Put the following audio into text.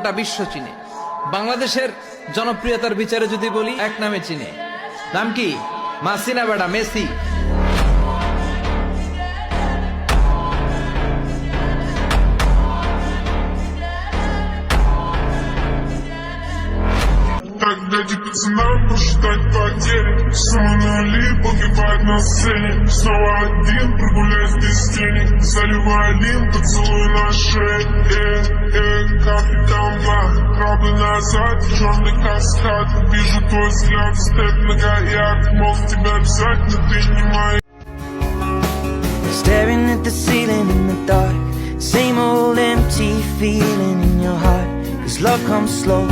গোটা বিশ্ব চিনে। বাংলাদেশের জনপ্রিয়তার বিচারে যদি বলি, এক নামে চিনে। নাম কি? মাসিনা বেটা, Messi. Так дайте пацанам посчитать потери. Снова нули, погибать на сцене. Снова один, прогуляюсь без денег. Заливаю лин, поцелуй на шее. Капитан Блак, краблы назад, черный каскад. Вижу твой взгляд, степ многоярд. Мог тебя взять, но ты не моя. Staring at the ceiling in the dark, same old empty feeling in your heart. 'Cause love comes slow